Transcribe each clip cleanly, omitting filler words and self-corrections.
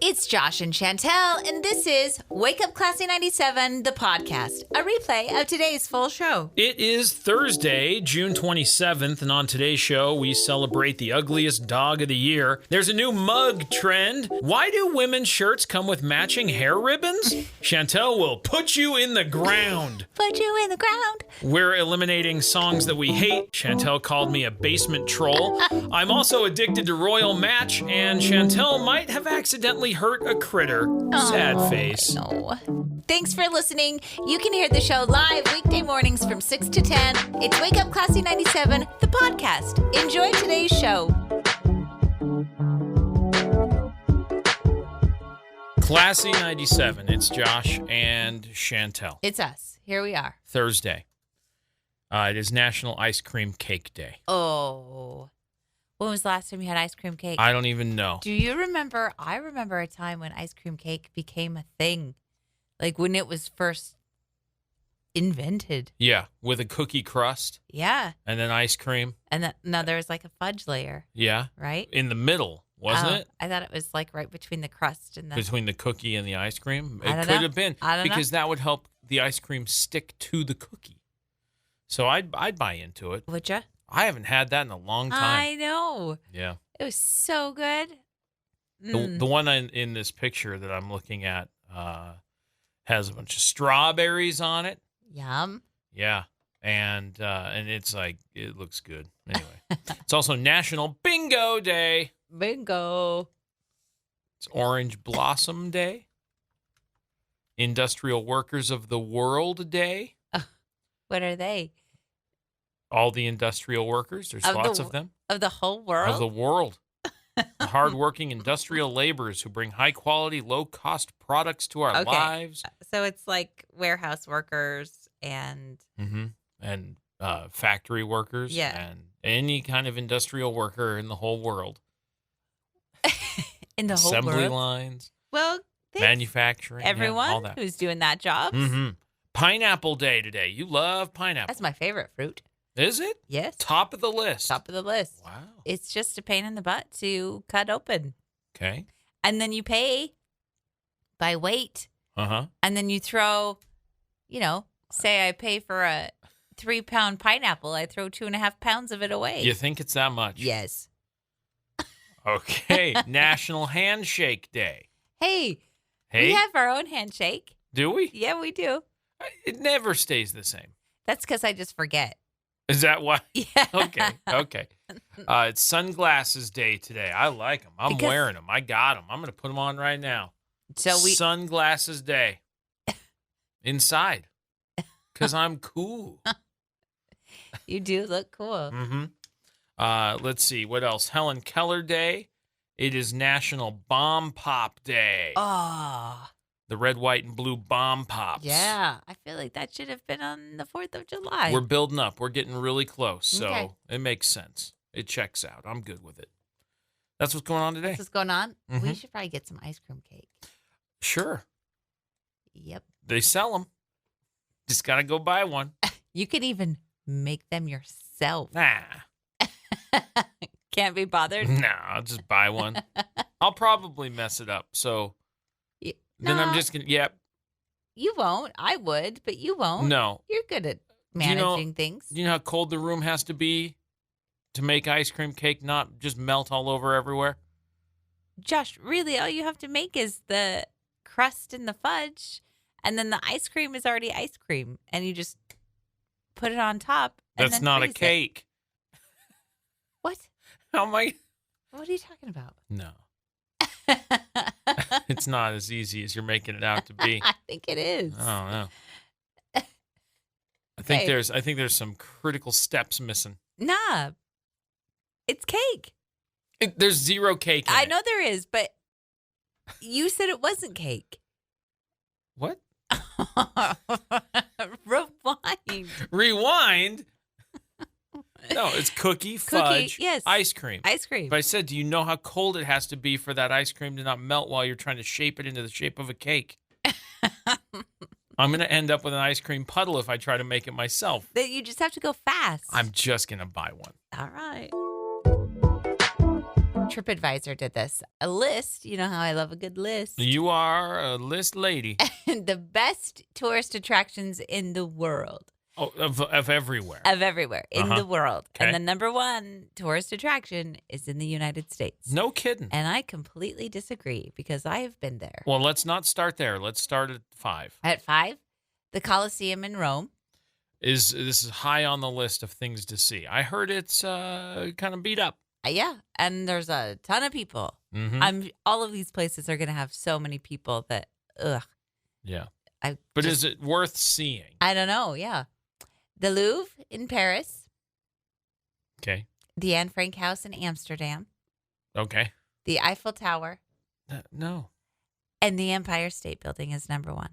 It's Josh and Chantel, and this is Wake Up Classy 97, the podcast, a replay of today's full show. It is Thursday, June 27th, and on today's show, we celebrate the ugliest dog of the year. There's a new mug trend. Why do women's shirts come with matching hair ribbons? Chantel will put you in the ground. Put you in the ground. We're eliminating songs that we hate. Chantel called me a basement troll. I'm also addicted to Royal Match, and Chantel might have accidentally hurt a critter. Sad face. No. Thanks for listening. You can hear the show live weekday mornings from 6 to 10. It's Wake Up Classy 97, the podcast. Enjoy today's show. Classy 97. It's Josh and Chantel. It's us. Here we are. Thursday. It is National Ice Cream Cake Day. Oh. When was the last time you had ice cream cake? I don't even know. Do you remember? I remember a time when ice cream cake became a thing. Like when it was first invented. Yeah, with a cookie crust. Yeah. And then ice cream. And no, there was like a fudge layer. Yeah. Right? In the middle, wasn't it? I thought it was like right between the crust and the... Between the cookie and the ice cream? I It don't could know. have been. I don't know. Because that would help the ice cream stick to the cookie. So I'd buy into it. Would you? I haven't had that in a long time. I know. Yeah. It was so good. The one in this picture that I'm looking at has a bunch of strawberries on it. Yum. Yeah. And it's like, it looks good. Anyway. It's also National Bingo Day. Bingo. It's Orange Blossom Day. Industrial Workers of the World Day. What are they? All the industrial workers. There's lots of them. Of the whole world? Of the world. The hardworking industrial laborers who bring high-quality, low-cost products to our lives. So it's like warehouse workers and... Mm-hmm. And factory workers. Yeah. And any kind of industrial worker in the whole world. in the whole Assembly world? lines. Well, thanks, manufacturing. everyone all that. who's doing that job. Mm-hmm. Pineapple Day today. You love pineapple. That's my favorite fruit. Is it? Yes. Top of the list. Top of the list. Wow. It's just a pain in the butt to cut open. Okay. And then you pay by weight. Uh-huh. And then you throw, say I pay for a 3-pound pineapple. I throw 2.5 pounds of it away. You think it's that much? Yes. Okay. National Handshake Day. Hey, Hey? we have our own handshake. Do we? Yeah, we do. It never stays the same. That's because I just forget. Is that why? Yeah. Okay. It's Sunglasses Day today. I like them. I'm wearing them. I got them. I'm going to put them on right now. Sunglasses Day. Inside. Because I'm cool. You do look cool. Mm-hmm. Let's see. What else? Helen Keller Day. It is National Bomb Pop Day. Oh. The red, white, and blue bomb pops. Yeah. I feel like that should have been on the 4th of July. We're building up. We're getting really close. So Okay. it makes sense. It checks out. I'm good with it. That's what's going on today. That's what's going on? Mhm. We should probably get some ice cream cake. Sure. Yep. They sell them. Just got to go buy one. You could even make them yourself. Nah. Can't be bothered. Nah, I'll just buy one. I'll probably mess it up. So then I'm just going to, yep. You won't. I would, but you won't. No. You're good at managing things. You know how cold the room has to be to make ice cream cake not just melt all over everywhere? Josh, really, all you have to make is the crust and the fudge, and then the ice cream is already ice cream, and you just put it on top. And That's then not a freeze it. cake. What? How am I? What are you talking about? No. It's not as easy as you're making it out to be. I think it is. I don't know. I think there's some critical steps missing. Nah. It's cake. There's zero cake in I it. know there is, but you said it wasn't cake. What? Rewind. Rewind? No, it's cookie, fudge, yes. ice cream. Ice cream. But I said, do you know how cold it has to be for that ice cream to not melt while you're trying to shape it into the shape of a cake? I'm going to end up with an ice cream puddle if I try to make it myself. That you just have to go fast. I'm just going to buy one. All right. TripAdvisor did this. A list, you know how I love a good list. You are a list lady. The best tourist attractions in the world. Oh, of everywhere. Of everywhere in the world. Okay. And the number one tourist attraction is in the United States. No kidding. And I completely disagree because I have been there. Well, let's not start there. Let's start at 5. At 5, the Colosseum in Rome. This is high on the list of things to see. I heard it's kind of beat up. Yeah, and there's a ton of people. Mm-hmm. All of these places are going to have so many people that, ugh. Yeah. But is it worth seeing? I don't know, yeah. The Louvre in Paris. Okay. The Anne Frank House in Amsterdam. Okay. The Eiffel Tower. No. And the Empire State Building is number 1.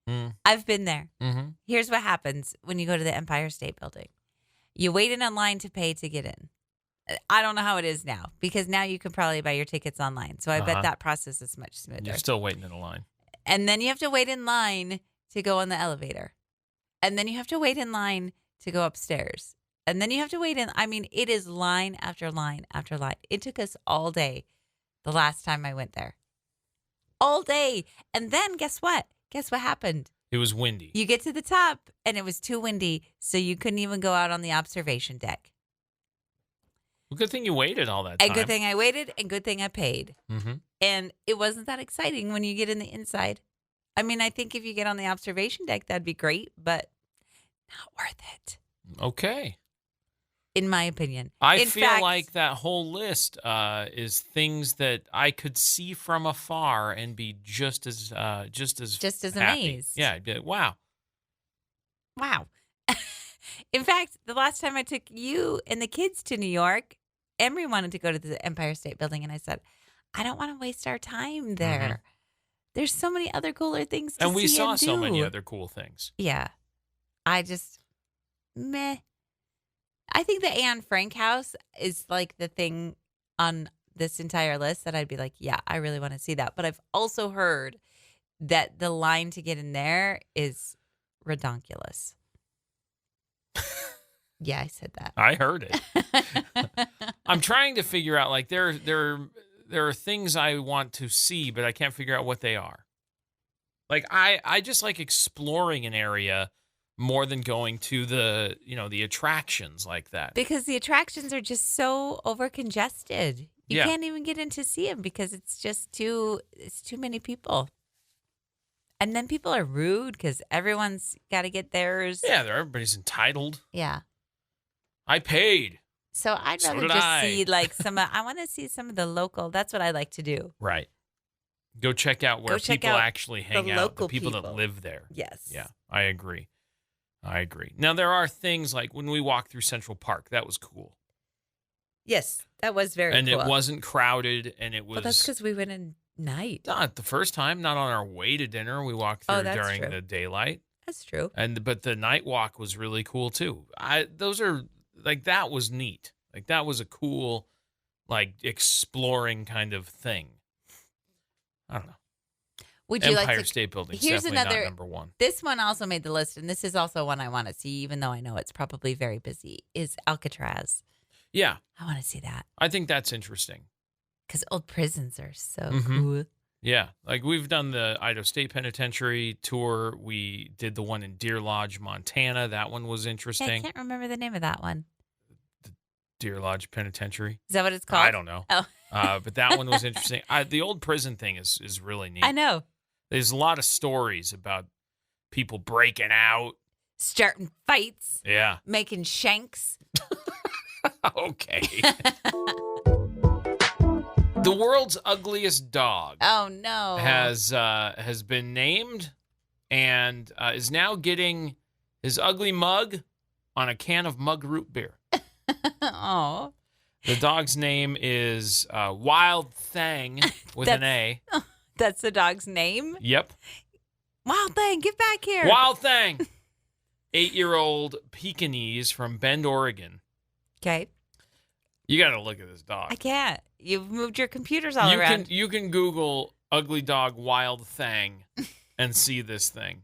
Mm. I've been there. Mm-hmm. Here's what happens when you go to the Empire State Building. You wait in a line to pay to get in. I don't know how it is now because now you can probably buy your tickets online. So I bet that process is much smoother. You're still waiting in a line. And then you have to wait in line to go on the elevator. And then you have to wait in line to go upstairs. And then you have to wait it is line after line after line. It took us all day the last time I went there. All day. And then guess what? Guess what happened? It was windy. You get to the top and it was too windy, so you couldn't even go out on the observation deck. Well, good thing you waited all that time. And good thing I waited and good thing I paid. Mm-hmm. And it wasn't that exciting when you get in the inside. I mean, I think if you get on the observation deck, that'd be great, but not worth it. Okay. In my opinion. I feel like that whole list is things that I could see from afar and be just as happy. Amazed. Yeah. Wow. Wow. In fact, the last time I took you and the kids to New York, Emery wanted to go to the Empire State Building, and I said, I don't want to waste our time there. Mm-hmm. There's so many other cooler things to see and we saw and do. So many other cool things. Yeah. I just, meh. I think the Anne Frank house is like the thing on this entire list that I'd be like, yeah, I really want to see that. But I've also heard that the line to get in there is redonkulous. Yeah, I said that. I heard it. I'm trying to figure out, like, there are things I want to see, but I can't figure out what they are. Like, I just like exploring an area more than going to the attractions like that. Because the attractions are just so over congested. You can't even get in to see them because it's too many people. And then people are rude because everyone's got to get theirs. Yeah, everybody's entitled. Yeah. I paid. So I'd rather just see like I want to see some of the local. That's what I like to do. Right. Go check out where people actually hang out. The people that live there. Yes. Yeah, I agree. Now, there are things like when we walked through Central Park, that was cool. Yes, that was very cool. And it wasn't crowded, and it was... But that's because we went at night. Not the first time, not on our way to dinner. We walked through during the daylight. That's true. But the night walk was really cool, too. Those are... Like, that was neat. Like, that was a cool, like, exploring kind of thing. I don't know. Would you Empire State Building is definitely not number 1. This one also made the list, and this is also one I want to see, even though I know it's probably very busy, is Alcatraz. Yeah. I want to see that. I think that's interesting. Because old prisons are so cool. Yeah. Like, we've done the Idaho State Penitentiary tour. We did the one in Deer Lodge, Montana. That one was interesting. I can't remember the name of that one. The Deer Lodge Penitentiary. Is that what it's called? I don't know. Oh. But that one was interesting. The old prison thing is really neat. I know. There's a lot of stories about people breaking out. Starting fights. Yeah. Making shanks. Okay. The world's ugliest dog. Oh, no. Has been named and is now getting his ugly mug on a can of mug root beer. Oh. The dog's name is Wild Thang with an A. That's the dog's name? Yep. Wild Thang, get back here. Wild Thang. 8-year-old Pekingese from Bend, Oregon. Okay. You got to look at this dog. I can't. You've moved your computers all around. You can Google ugly dog Wild Thang and see this thing.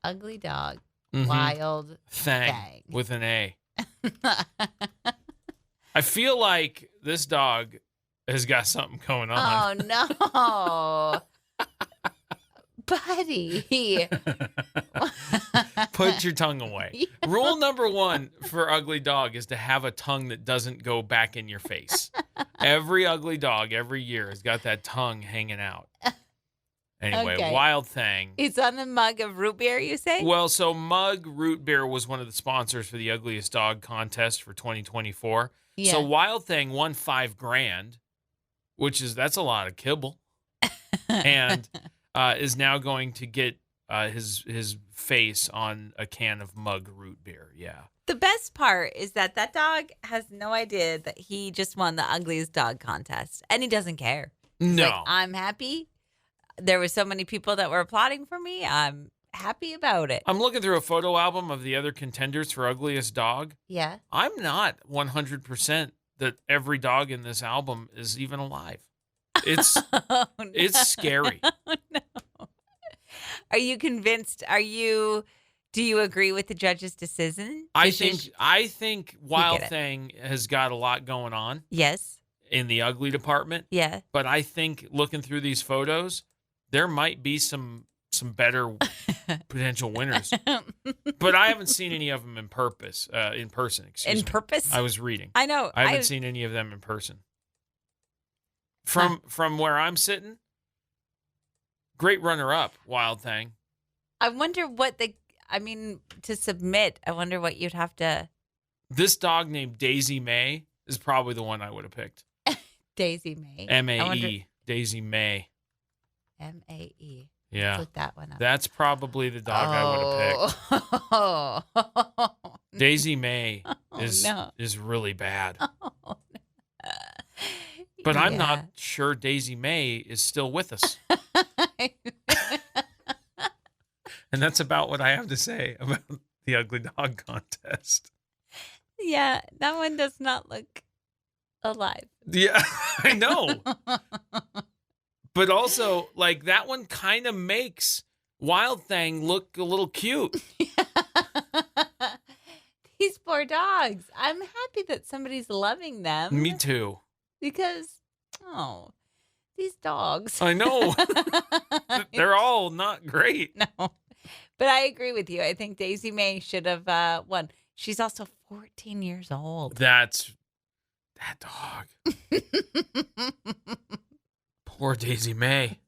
Ugly dog. Wild Thang with an A. I feel like this dog has got something going on. Oh, no. Buddy. Put your tongue away. Rule number 1 for ugly dog is to have a tongue that doesn't go back in your face. Every ugly dog every year has got that tongue hanging out. Anyway, Okay. Wild Thing. It's on the mug of root beer, you say? Well, so Mug Root Beer was one of the sponsors for the Ugliest Dog contest for 2024. Yeah. So Wild Thing won $5,000, that's a lot of kibble, and is now going to get his face on a can of Mug Root Beer. Yeah. The best part is that dog has no idea that he just won the ugliest dog contest, and he doesn't care. He's No. like, I'm happy. There were so many people that were applauding for me. I'm happy about it. I'm looking through a photo album of the other contenders for Ugliest Dog. Yeah. I'm not 100% that every dog in this album is even alive. It's Oh, no. it's scary. Oh, no. Are you convinced? Do you agree with the judge's decision? I think Wild get it. Thing has got a lot going on Yes. in the ugly department, Yeah. but I think looking through these photos, there might be some better potential winners. But I haven't seen any of them in person. Excuse me. Purpose? I was reading. I know. I haven't seen any of them in person. From where I'm sitting, great runner-up, Wild Thing. I wonder to submit, I wonder what you'd have to. This dog named Daisy May is probably the one I would have picked. Daisy May. M-A-E. Daisy May. M-A-E. Yeah. Let's look that one up. That's probably the dog I would have picked. Oh. Daisy May no. is really bad. Oh, no. But I'm Yeah. not sure Daisy May is still with us. And that's about what I have to say about the Ugly Dog contest. Yeah, that one does not look alive. Yeah, I know. But also, like, that one kind of makes Wild Thing look a little cute. These poor dogs. I'm happy that somebody's loving them. Me too. Because, these dogs. I know. They're all not great. No. But I agree with you. I think Daisy May should have won. She's also 14 years old. That dog. Poor Daisy May.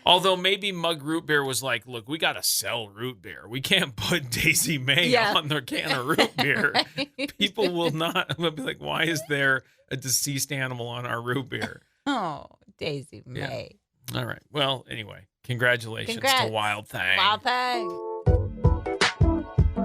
Although maybe Mug Root Beer was like, look, we got to sell root beer. We can't put Daisy May on their can of root beer. Right. People will be like, why is there a deceased animal on our root beer? Oh, Daisy May. All right. Well, anyway, congratulations to Wild Thing. Wild Thing.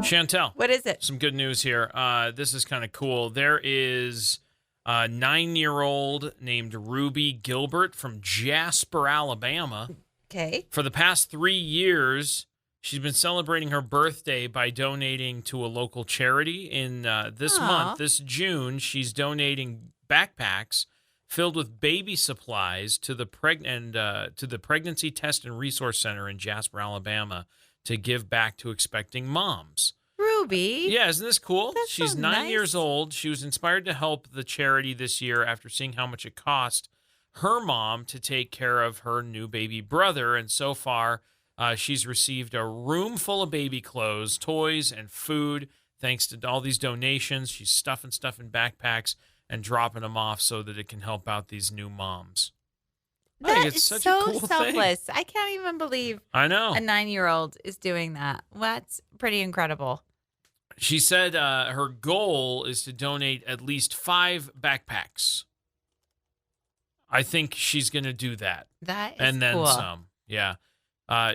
Chantel. What is it? Some good news here. This is kind of cool. There is a 9-year-old named Ruby Gilbert from Jasper, Alabama. Okay. For the past 3 years, she's been celebrating her birthday by donating to a local charity. In this month, this June, she's donating backpacks filled with baby supplies to the Pregnancy Test and Resource Center in Jasper, Alabama, to give back to expecting moms. Ruby. Yeah, isn't this cool? That's She's so 9 nice. years old. She was inspired to help the charity this year after seeing how much it cost her mom to take care of her new baby brother. And so far, she's received a room full of baby clothes, toys, and food. Thanks to all these donations, she's stuffing stuff in backpacks and dropping them off so that it can help out these new moms. I think That it's is such so a cool selfless. thing. I can't even believe I know. a 9-year-old is doing that. Well, that's pretty incredible. She said her goal is to donate at least 5 backpacks. I think she's going to do that. That is And then cool. some. Yeah.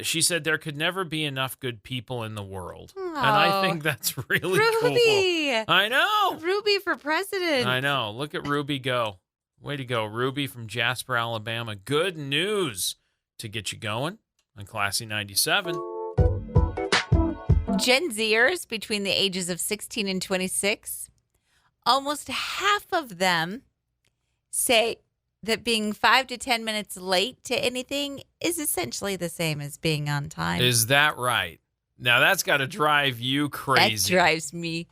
She said there could never be enough good people in the world. And I think that's really Ruby. cool. I know. Ruby for president. I know. Look at Ruby go. Way to go, Ruby from Jasper, Alabama. Good news to get you going on Classy 97. Gen Zers between the ages of 16 and 26, almost half of them say that being 5 to 10 minutes late to anything is essentially the same as being on time. Is that right? Now, that's got to drive you crazy. That drives me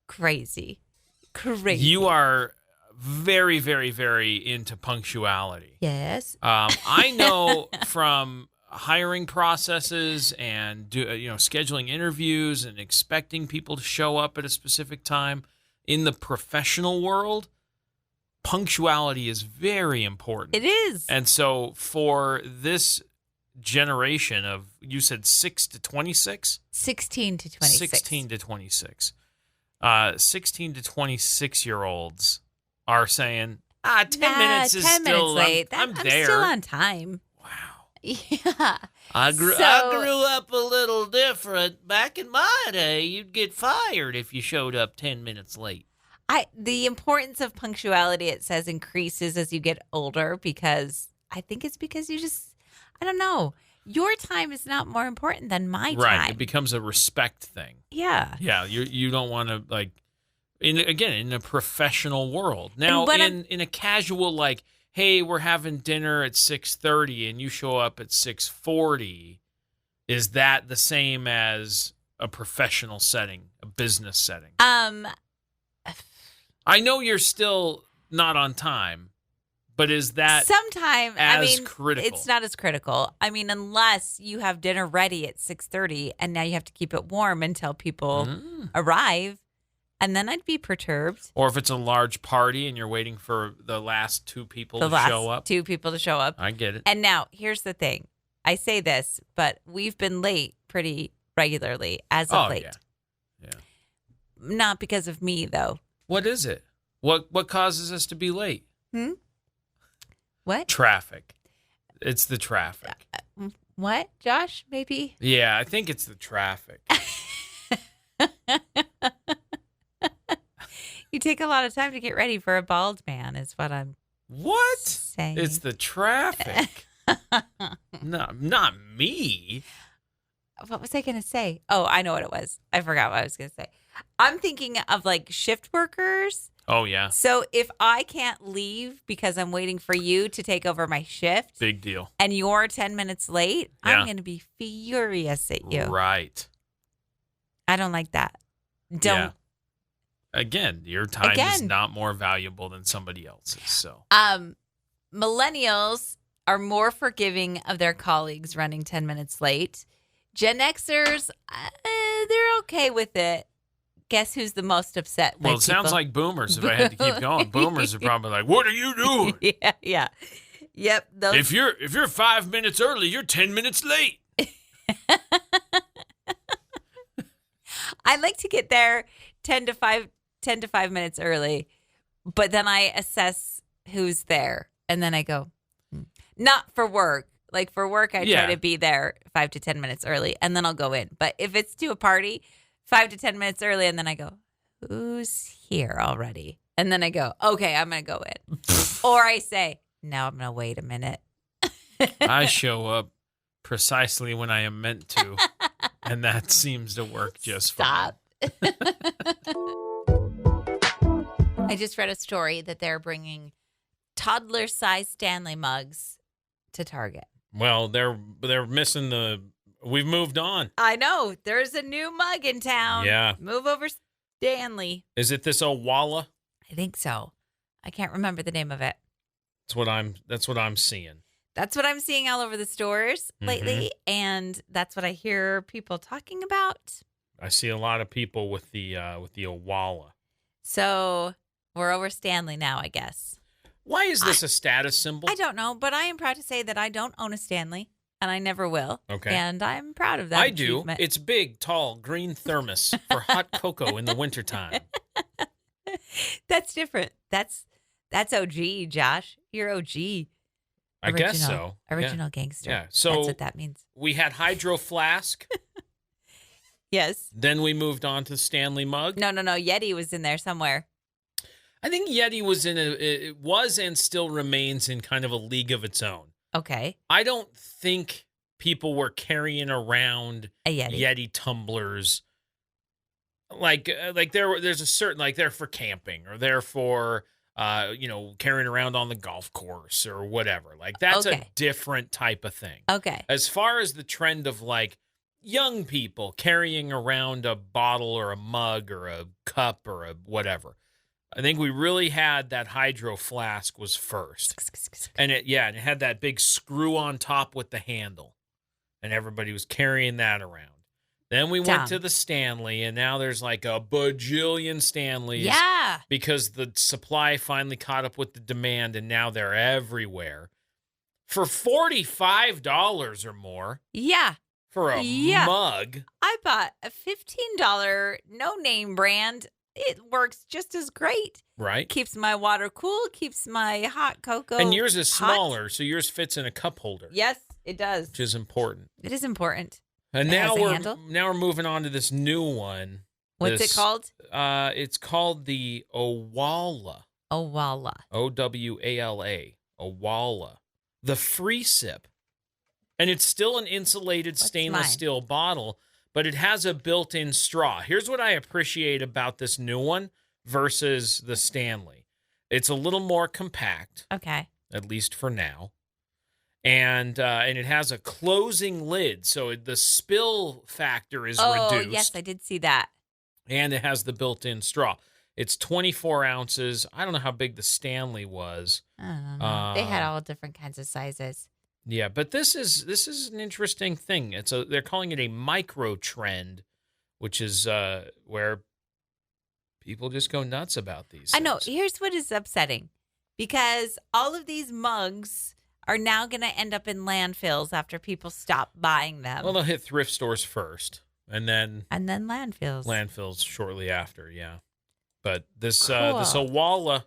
crazy. crazy. You are very, very, very into punctuality. Yes. I know from hiring processes and scheduling interviews and expecting people to show up at a specific time in the professional world, punctuality is very important. It is. And so for this generation of, you said 6 to 26? 16 to 26. 16 to 26. 16 to 26-year-olds are saying, 10 minutes is 10 still, minutes late. I'm I'm there. still on time. Wow. Yeah. I grew up a little different. Back in my day, you'd get fired if you showed up 10 minutes late. The importance of punctuality, it says, increases as you get older because I think it's because I don't know. Your time is not more important than my time. Right. It becomes a respect thing. Yeah. Yeah. You don't want to, in a professional world. Now, in a casual, hey, we're having dinner at 6:30 and you show up at 6:40, is that the same as a professional setting, a business setting? I know you're still not on time, but is that critical? It's not as critical. I mean, unless you have dinner ready at 6:30 and now you have to keep it warm until people arrive, and then I'd be perturbed. Or if it's a large party and you're waiting for the last two people to show up. Two people to show up. I get it. And now, here's the thing. I say this, but we've been late pretty regularly as of late. Yeah. Not because of me, though. What is it? What causes us to be late? What? Traffic. It's the traffic. What, Josh? Maybe? Yeah, I think it's the traffic. You take a lot of time to get ready for a bald man, is what I'm saying. It's the traffic. No, not me. What was I going to say? Oh, I know what it was. I forgot what I was going to say. I'm thinking of shift workers. Oh, yeah. So if I can't leave because I'm waiting for you to take over my shift. Big deal. And you're 10 minutes late, yeah. I'm going to be furious at you. Right. I don't like that. Don't. Yeah. Again, your time is not more valuable than somebody else's. So, millennials are more forgiving of their colleagues running 10 minutes late. Gen Xers, they're okay with it. Guess who's the most upset? Well, it sounds like boomers. If I had to keep going, boomers are probably like, "What are you doing?" Yeah. Yep. If you're 5 minutes early, you're 10 minutes late. I like to get there 10 to 5 minutes early, but then I assess who's there, and then I go, not for work. Like for work, I try to be there 5 to 10 minutes early, and then I'll go in. But if it's to a party, 5 to 10 minutes early, and then I go, who's here already? And then I go, okay, I'm going to go in. Or I say, no, I'm going to wait a minute. I show up precisely when I am meant to, and that seems to work just fine. I just read a story that they're bringing toddler-sized Stanley mugs to Target. Well, they're missing we've moved on. I know. There's a new mug in town. Yeah. Move over Stanley. Is it this Owala? I think so. I can't remember the name of it. That's what I'm seeing. That's what I'm seeing all over the stores lately, and that's what I hear people talking about. I see a lot of people with the Owala. So we're over Stanley now, I guess. Why is this a status symbol? I don't know, but I am proud to say that I don't own a Stanley, and I never will. Okay. And I'm proud of that. I do. It's big, tall, green thermos for hot cocoa in the wintertime. That's different. That's OG, Josh. You're OG. I guess so. Original gangster. Yeah. So that's what that means. We had Hydro Flask. Yes. Then we moved on to Stanley mug. No. Yeti was in there somewhere. I think Yeti was and still remains in kind of a league of its own. Okay. I don't think people were carrying around a Yeti tumblers. There's a certain, they're for camping or they're for, carrying around on the golf course or whatever. That's a different type of thing. Okay. As far as the trend of young people carrying around a bottle or a mug or a cup or a whatever. I think we really had that hydro flask was first. And it had that big screw on top with the handle. And everybody was carrying that around. Then we went to the Stanley, and now there's like a bajillion Stanleys. Yeah. Because the supply finally caught up with the demand, and now they're everywhere. For $45 or more. Yeah. For a mug. I bought a $15 no-name brand. It works just as great. Right. Keeps my water cool, keeps my hot cocoa And yours is hot. smaller, so yours fits in a cup holder. Yes, it does. Which is important. It is important. And It has a now handle? we're moving on to this new one. What's it called? It's called the Owala. Owala. Owala. Owala. The free sip. And it's still an insulated stainless steel bottle, but it has a built-in straw. Here's what I appreciate about this new one versus the Stanley. It's a little more compact. Okay. At least for now. And it has a closing lid, so the spill factor is reduced. Oh, yes, I did see that. And it has the built-in straw. It's 24 ounces. I don't know how big the Stanley was. I don't know. They had all different kinds of sizes. Yeah, but this is an interesting thing. They're calling it a micro trend, which is where people just go nuts about these things. I know. Here's what is upsetting. Because all of these mugs are now going to end up in landfills after people stop buying them. Well, they'll hit thrift stores first, and then landfills. Landfills shortly after, yeah. But this Cool. This Owala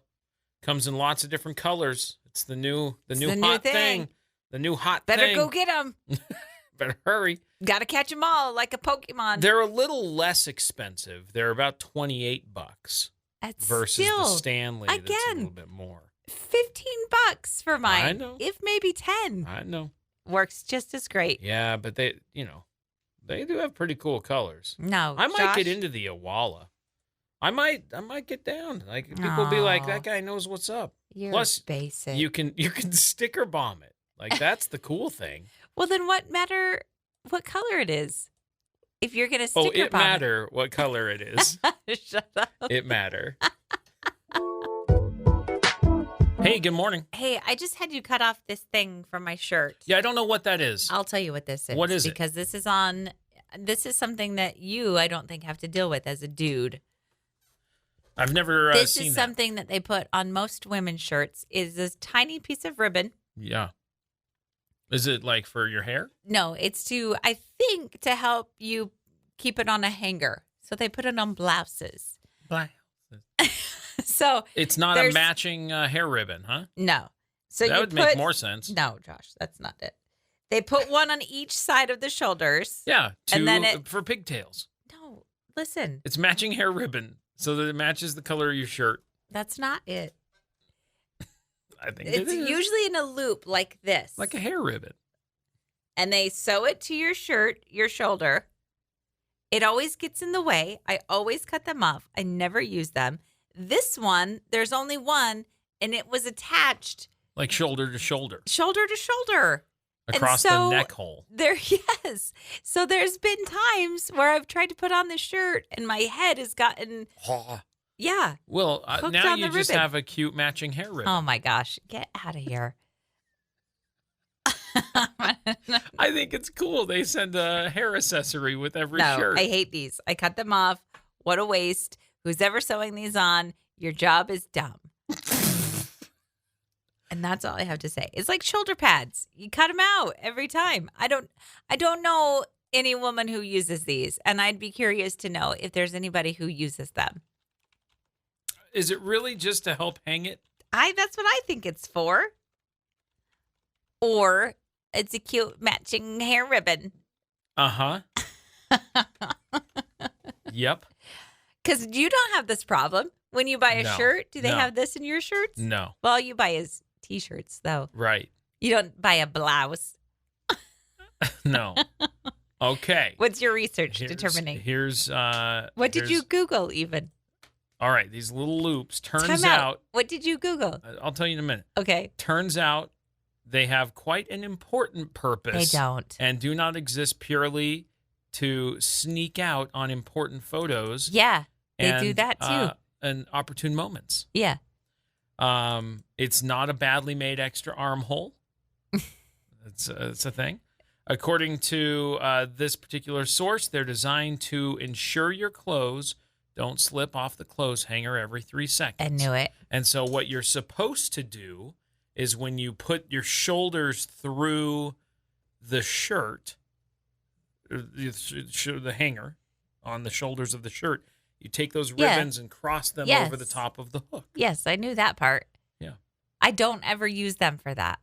comes in lots of different colors. It's the new hot thing. The new hot Better thing. go get them. Better hurry. Got to catch them all like a Pokemon. They're a little less expensive. They're about $28 That's versus still, the Stanley. That's a again, little bit more. $15 for mine. I know. If maybe 10. I know. Works just as great. Yeah, but they do have pretty cool colors. No, I might Josh, get into the Owala. I might get down. Like people be like, that guy knows what's up. You're Plus, basic. you can sticker bomb it. Like that's the cool thing. Well, then what matter what color it is? If you're going to sticker Oh, it bomb matter what color it is. Shut up. It matter. Hey, good morning. Hey, I just had you cut off this thing from my shirt. Yeah, I don't know what that is. I'll tell you what this is. What is it? Because this is something that you, I don't think, have to deal with as a dude. I've never This seen is that. something that they put on most women's shirts is this tiny piece of ribbon. Yeah. Is it like for your hair? No, it's I think, to help you keep it on a hanger. So they put it on blouses. So it's not a matching hair ribbon, huh? No. So that would make more sense. No, Josh, that's not it. They put one on each side of the shoulders. Yeah, and then for pigtails. No, listen. It's matching hair ribbon so that it matches the color of your shirt. That's not it. I think it's usually in a loop like this. Like a hair ribbon. And they sew it to your shirt, your shoulder. It always gets in the way. I always cut them off. I never use them. This one, there's only one, and it was attached. Like shoulder to shoulder. Shoulder to shoulder. Across the neck hole. Yes. So there's been times where I've tried to put on the shirt, and my head has gotten... Yeah. Well, now you just ribbon. have a cute matching hair ribbon. Oh, my gosh. Get out of here. I think it's cool. They send a hair accessory with every shirt. I hate these. I cut them off. What a waste. Who's ever sewing these on, your job is dumb. And that's all I have to say. It's like shoulder pads. You cut them out every time. I don't know any woman who uses these, and I'd be curious to know if there's anybody who uses them. Is it really just to help hang it? That's what I think it's for. Or it's a cute matching hair ribbon. Uh-huh. Yep. Because you don't have this problem. When you buy a shirt, do they No. have this in your shirts? No. Well, you buy his T-shirts, though. Right. You don't buy a blouse. No. Okay. What's your research determining? What did you Google even? All right, these little loops. Turns Time out. What did you Google? I'll tell you in a minute. Okay. Turns out they have quite an important purpose. They don't. And do not exist purely to sneak out on important photos. Yeah, they do that too. and opportune moments. Yeah. It's not a badly made extra armhole. It's a thing. According to this particular source, they're designed to ensure your clothes don't slip off the clothes hanger every 3 seconds. I knew it. And so what you're supposed to do is when you put your shoulders through the shirt, the hanger on the shoulders of the shirt, you take those ribbons and cross them over the top of the hook. Yes, I knew that part. Yeah. I don't ever use them for that.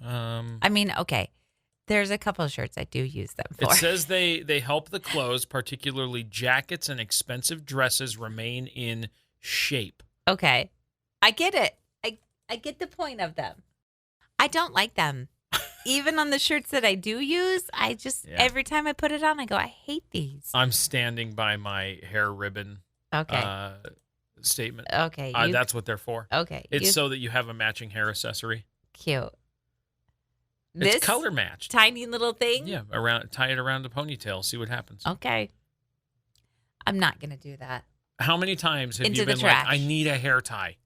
I mean, okay, there's a couple of shirts I do use them for. It says they help the clothes, particularly jackets and expensive dresses, remain in shape. Okay. I get it. I get the point of them. I don't like them. Even on the shirts that I do use, I just, every time I put it on, I go, I hate these. I'm standing by my hair ribbon statement. Okay. That's what they're for. Okay. It's so that you have a matching hair accessory. Cute. It's This color matched. tiny little thing? Yeah, tie it around a ponytail, see what happens. Okay. I'm not going to do that. How many times have Into you the been trash. like, I need a hair tie?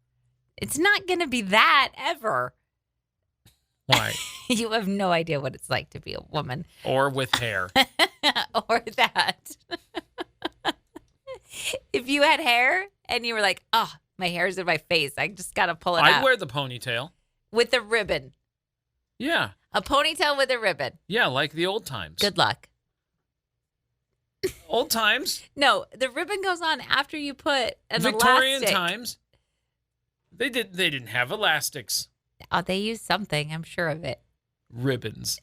It's not going to be that ever. Why? You have no idea what it's like to be a woman. Or with hair. Or that. If you had hair and you were like, oh, my hair's in my face, I just got to pull it out. I'd wear the ponytail. With a ribbon. Yeah. A ponytail with a ribbon. Yeah, like the old times. Good luck. Old times. No, the ribbon goes on after you put an Victorian elastic. times. They didn't have elastics. Oh, they used something. I'm sure of it. Ribbons.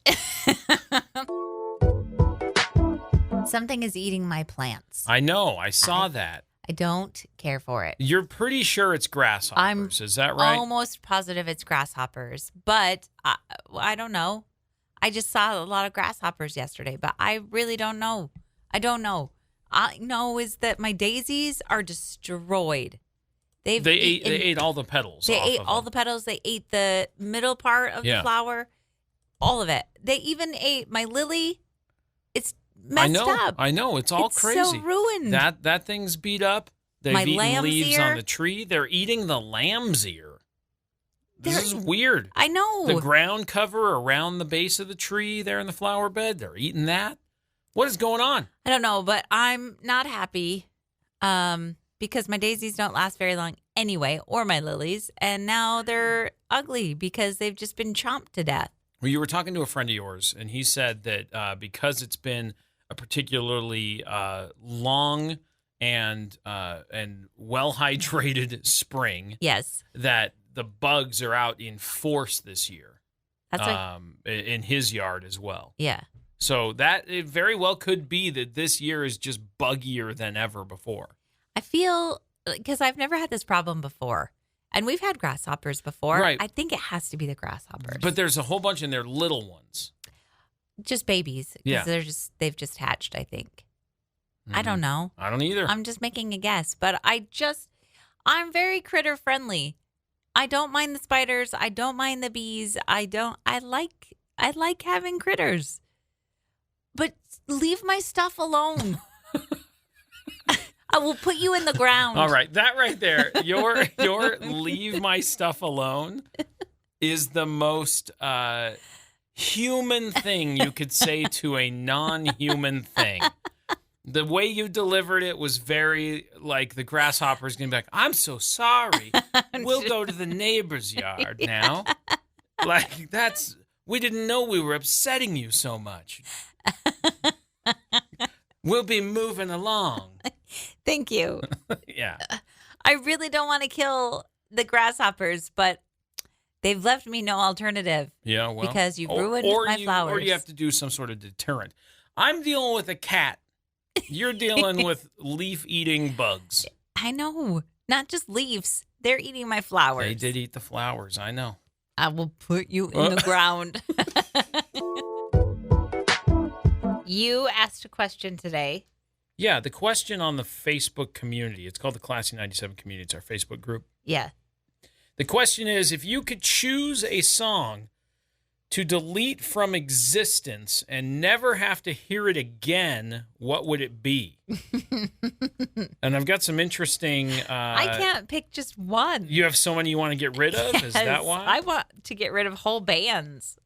Something is eating my plants. I know. I saw that. I don't care for it. You're pretty sure it's grasshoppers. Is that right? Almost positive it's grasshoppers, but I don't know. I just saw a lot of grasshoppers yesterday, but I really don't know. I don't know. I know is that my daisies are destroyed. They ate all the petals. They ate all the petals. They ate the middle part of the flower, all of it. They even ate my lily. It's messed up. I know. It's all crazy. So ruined. That thing's beat up. They've My eaten lamb's leaves ear. on the tree. They're eating the lamb's ear. This is weird. I know. The ground cover around the base of the tree there in the flower bed, they're eating that. What is going on? I don't know, but I'm not happy because my daisies don't last very long anyway, or my lilies, and now they're ugly because they've just been chomped to death. Well, you were talking to a friend of yours, and he said that because it's been a particularly long and well hydrated spring, Yes, that the bugs are out in force this year. that's in his yard as well. yeah. So that it very well could be that this year is just buggier than ever before. I feel because I've never had this problem before, and we've had grasshoppers before. Right. I think it has to be the grasshoppers, But there's a whole bunch in there, little ones. just babies. 'Cause Yeah. they've just hatched. I think. I don't know. I don't either. I'm just making a guess, but I'm very critter friendly. I don't mind the spiders. I don't mind the bees. I like having critters. But leave my stuff alone. I will put you in the ground. All right, that right there, your leave my stuff alone is the most human thing you could say to a non-human thing. The way you delivered it was very like the grasshopper's going to be like, I'm so sorry. We'll go to the neighbor's yard now. Like, we didn't know we were upsetting you so much. We'll be moving along. Thank you. Yeah. I really don't want to kill the grasshoppers, but they've left me no alternative. Yeah, well. Because you've ruined my flowers. Or you have to do some sort of deterrent. I'm dealing with a cat. You're dealing with leaf-eating bugs. I know. Not just leaves. They're eating my flowers. They did eat the flowers, I know. I will put you in the ground. You asked a question today. Yeah, the question on the Facebook community, it's called the Classy 97 Community. It's our Facebook group. Yeah. The question is, if you could choose a song to delete from existence and never have to hear it again, what would it be? And I've got some interesting... I can't pick just one. You have so many you want to get rid of? Yes, Is that why? I want to get rid of whole bands.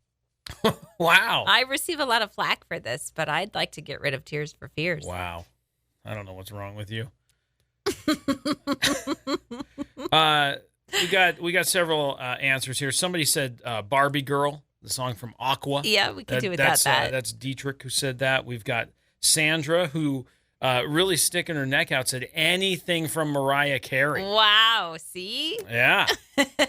Wow. I receive a lot of flack for this, but I'd like to get rid of Tears for Fears. Wow. I don't know what's wrong with you. We got several answers here. Somebody said Barbie Girl, the song from Aqua. Yeah, we could do without that. That's Dietrich who said that. We've got Sandra who really sticking her neck out, said anything from Mariah Carey. Wow, see? Yeah.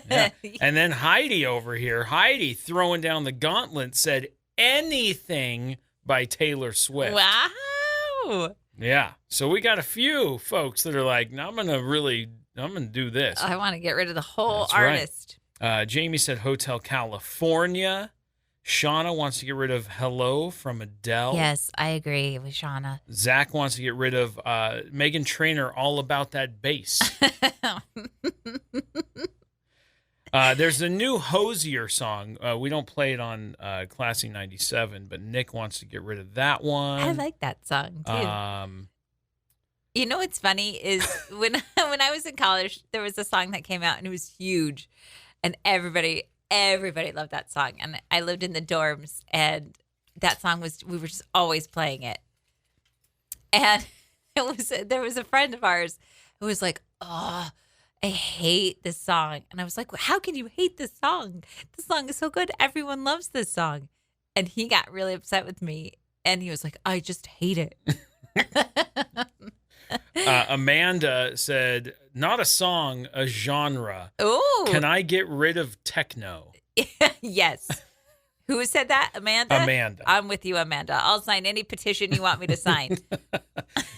Yeah. And then Heidi over here, Heidi throwing down the gauntlet, said anything by Taylor Swift. Wow. Yeah. So we got a few folks that are like, no, I'm going to do this. I want to get rid of the whole That's artist. Right. Jamie said Hotel California. Shauna wants to get rid of Hello from Adele. Yes, I agree with Shauna. Zach wants to get rid of Meghan Trainor, All About That Bass. There's a new Hosier song. We don't play it on Classy 97, but Nick wants to get rid of that one. I like that song, too. You know what's funny is when I was in college, there was a song that came out, and it was huge. And everybody loved that song. And I lived in the dorms, and that song we were just always playing it. And there was a friend of ours who was like, oh, I hate this song. And I was like, well, how can you hate this song? This song is so good. Everyone loves this song. And he got really upset with me. And he was like, I just hate it. Amanda said, not a song, a genre. Ooh. Can I get rid of techno? Yes. Who said that? Amanda? Amanda. I'm with you, Amanda. I'll sign any petition you want me to sign.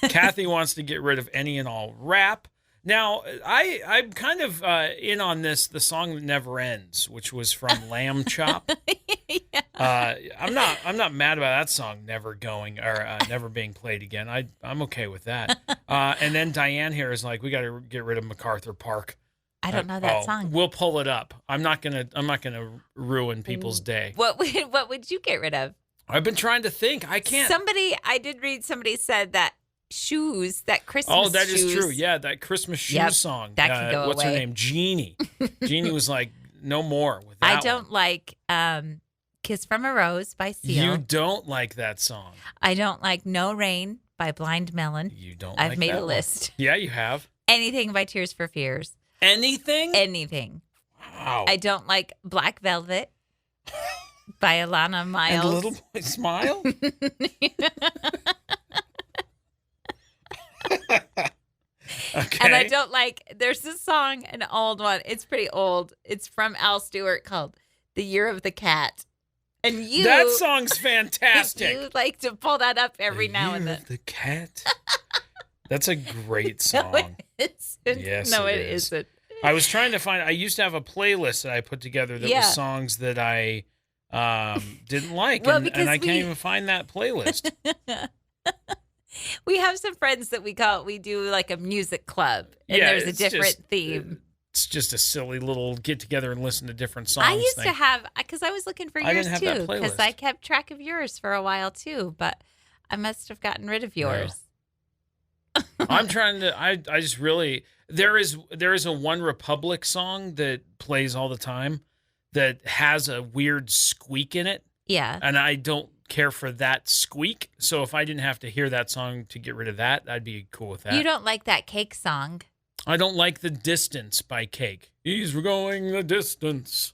Kathy wants to get rid of any and all rap. Now, I'm kind of in on this, The Song That Never Ends, which was from Lamb Chop. Yeah. I'm not mad about that song never going or never being played again. I'm okay with that. And then Diane here is like, we got to get rid of MacArthur Park. I don't know that song. We'll pull it up. I'm not gonna ruin people's day. What would you get rid of? I've been trying to think. I can't. I did read somebody said that shoes, that Christmas shoes. Oh, that is true. Yeah, that Christmas shoes song. That could go what's away. Her name? Jeannie. Jeannie was like, no more with that I don't like Kiss from a Rose by Seal. You don't like that song. I don't like No Rain by Blind Melon. You don't I've like made that a one. list. Yeah, you have. Anything by Tears for Fears. Anything? Anything. Wow. I don't like Black Velvet by Alana Miles. And Little Boy Smile? Okay. And I don't like, there's this song, an old one. It's pretty old. It's from Al Stewart called The Year of the Cat. And that song's fantastic. You like to pull that up every now and then. The Cat. That's a great song. No, it isn't. Yes, no, it it is. isn't. I was trying to find. I used to have a playlist that I put together that was songs that I didn't like, Well, and I can't even find that playlist. We have some friends that we do like a music club, and there's a different theme. It's just a silly little get together and listen to different songs. I used to have, because I was looking for I yours didn't have that too, because playlist. I kept track of yours for a while too, but I must have gotten rid of yours. I'm trying to. I just really there is a One Republic song that plays all the time that has a weird squeak in it. Yeah, and I don't care for that squeak. So if I didn't have to hear that song to get rid of that, I'd be cool with that. You don't like that Cake song. I don't like The Distance by Cake. He's going the distance.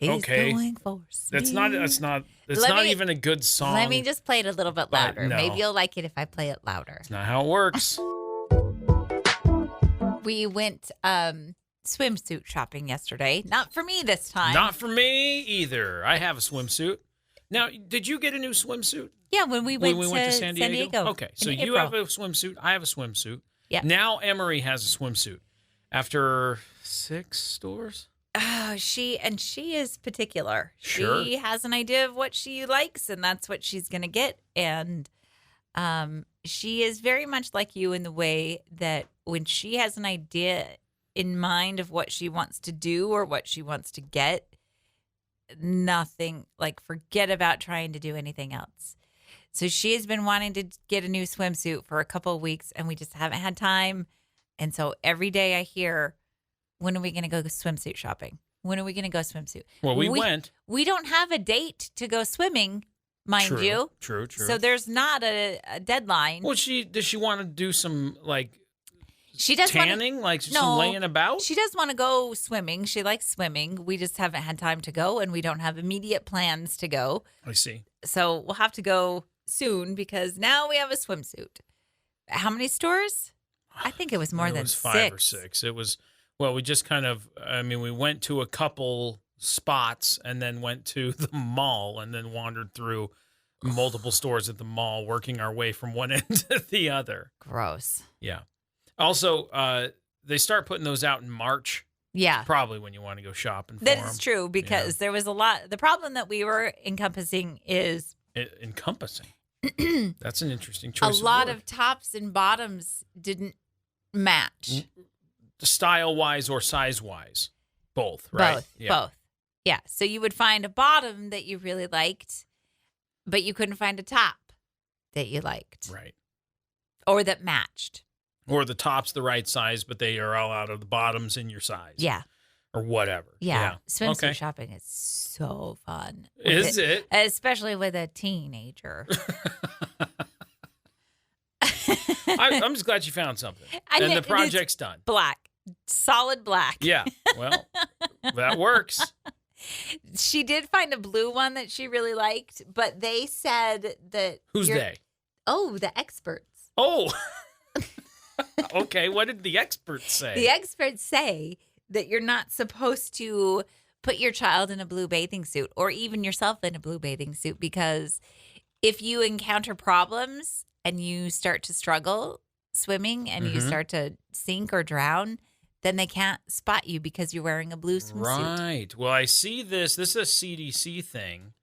Okay. Going for speed. That's not even a good song. Let me just play it a little bit louder. No. Maybe you'll like it if I play it louder. That's not how it works. We went swimsuit shopping yesterday. Not for me this time. Not for me either. I have a swimsuit. Now, did you get a new swimsuit? Yeah, when we went to San Diego? Okay, so you have a swimsuit. I have a swimsuit. Yeah. Now Emery has a swimsuit. After 6 stores? Oh, she is particular. Sure. She has an idea of what she likes, and that's what she's going to get. And she is very much like you in the way that when she has an idea in mind of what she wants to do or what she wants to get, nothing, like forget about trying to do anything else. So she has been wanting to get a new swimsuit for a couple of weeks, and we just haven't had time. And so every day I hear, when are we going to go swimsuit shopping? When are we going to go swimsuit? Well, we went. We don't have a date to go swimming, mind you. True. So there's not a deadline. Well, does she want to do some like she does tanning, some laying about? She does want to go swimming. She likes swimming. We just haven't had time to go, and we don't have immediate plans to go. I see. So we'll have to go soon because now we have a swimsuit. How many stores? I think it was more than 5 or 6. It was, well, we just we went to a couple spots and then went to the mall and then wandered through multiple stores at the mall, working our way from one end to the other. Gross. Yeah. Also, they start putting those out in March. Yeah. Probably when you want to go shopping for That them. is true because there was a lot. The problem that we were encompassing is... Encompassing. That's an interesting choice. A lot of tops and bottoms didn't match. Style-wise or size-wise? Both, right? Both. Yeah. So you would find a bottom that you really liked, but you couldn't find a top that you liked. Right. Or that matched. Or the top's the right size, but they are all out of the bottoms in your size. Yeah. Or whatever. Yeah. Swimsuit shopping is so fun. Is it? Especially with a teenager. I'm just glad you found something. And the project's done. Black. Solid black. Yeah. Well, that works. She did find a blue one that she really liked, but they said that... Who's they? Oh, the experts. Oh. Okay. What did the experts say? The experts say that you're not supposed to put your child in a blue bathing suit or even yourself in a blue bathing suit because if you encounter problems and you start to struggle swimming and you start to sink or drown, then they can't spot you because you're wearing a blue swimsuit. Right. Well, I see this. This is a CDC thing.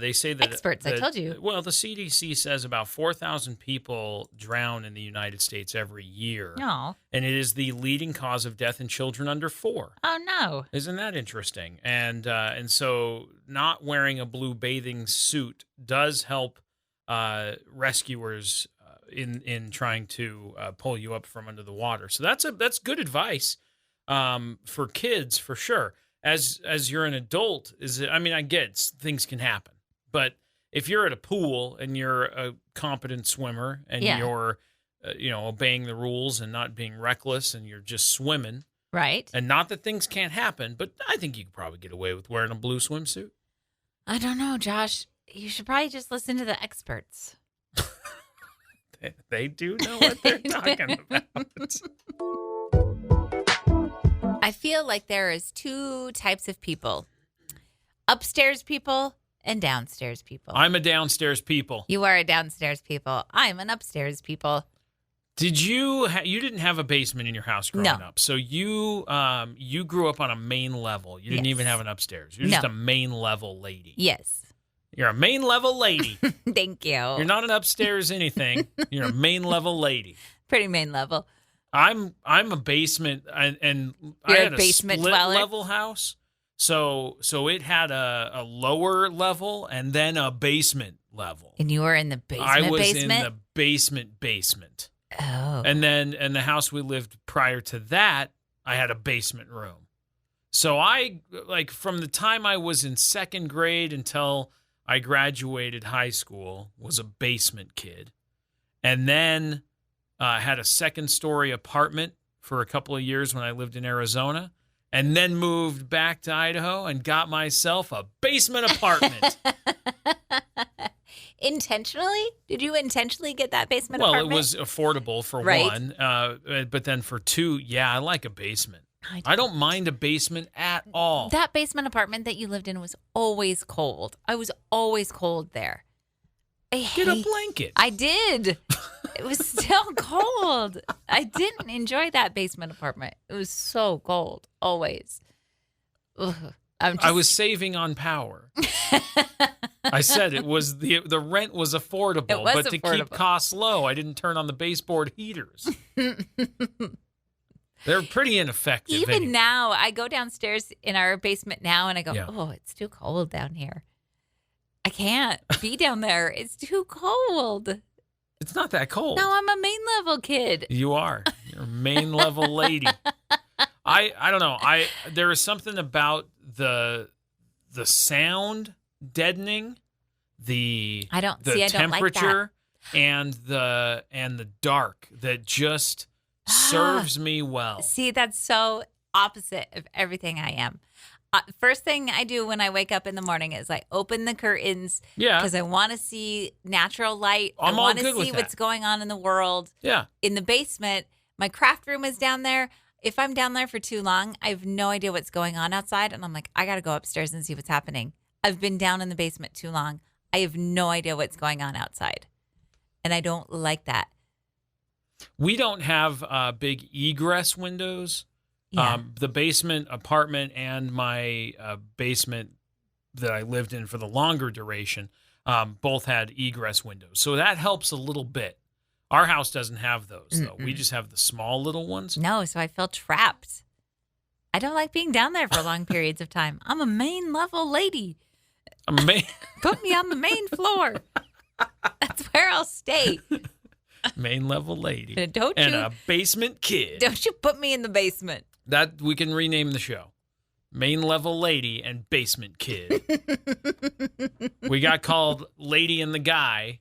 They say that experts, I told you. Well, the CDC says about 4,000 people drown in the United States every year. No. And it is the leading cause of death in children under 4. Oh, no. Isn't that interesting? And so not wearing a blue bathing suit does help rescuers in trying to pull you up from under the water. So that's good advice for kids for sure. As you're an adult, I get things can happen, but if you're at a pool and you're a competent swimmer and you're, obeying the rules and not being reckless and you're just swimming, right? And not that things can't happen, but I think you could probably get away with wearing a blue swimsuit. I don't know, Josh. You should probably just listen to the experts. They do know what they're talking about. I feel like there is 2 types of people. Upstairs people and downstairs people. I'm a downstairs people. You are a downstairs people. I'm an upstairs people. Did you you didn't have a basement in your house growing up. So you grew up on a main level. You didn't even have an upstairs. You're just a main level lady. Yes. You're a main level lady. Thank you. You're not an upstairs anything. You're a main level lady. Pretty main level. I'm a basement and You're I had a basement split dweller? level house. So it had a lower level and then a basement level. And you were in the basement I was basement? in the basement. Oh. And then in the house we lived prior to that, I had a basement room. So I from the time I was in 2nd grade until I graduated high school was a basement kid. And then had a 2nd-story apartment for a couple of years when I lived in Arizona, and then moved back to Idaho and got myself a basement apartment. Intentionally? Did you intentionally get that basement apartment? Well, it was affordable for one, but then for 2, I like a basement. I don't mind a basement at all. That basement apartment that you lived in was always cold. I was always cold there. Get a blanket. I did. It was still cold. I didn't enjoy that basement apartment. It was so cold, always. Ugh. I was saving on power. I said it was the rent was affordable, but to keep costs low, I didn't turn on the baseboard heaters. They're pretty ineffective. Even anyway. now, I go downstairs in our basement now and I go, Yeah. oh, it's too cold down here. I can't be down there. It's too cold. It's not that cold. No, I'm a main level kid. You are. You're a main level lady. I don't know. There is something about the sound deadening, the I don't like that. temperature and the dark that just serves me well. See, that's so opposite of everything I am. First thing I do when I wake up in the morning is I open the curtains Yeah. because I want to see natural light. I'm I all want good to with see that. what's going on in the world. Yeah. In the basement, my craft room is down there. If I'm down there for too long, I have no idea what's going on outside. And I'm like, I got to go upstairs and see what's happening. I've been down in the basement too long. I have no idea what's going on outside. And I don't like that. We don't have big egress windows. Yeah. The basement apartment and my basement that I lived in for the longer duration both had egress windows. So that helps a little bit. Our house doesn't have those, though. We just have the small little ones. No, so I feel trapped. I don't like being down there for long periods of time. I'm a main level lady. Put me on the main floor. That's where I'll stay. Main level lady. Don't and you- a basement kid. Don't you put me in the basement. That we can rename the show. Main level lady and basement kid. We got called Lady and the Guy.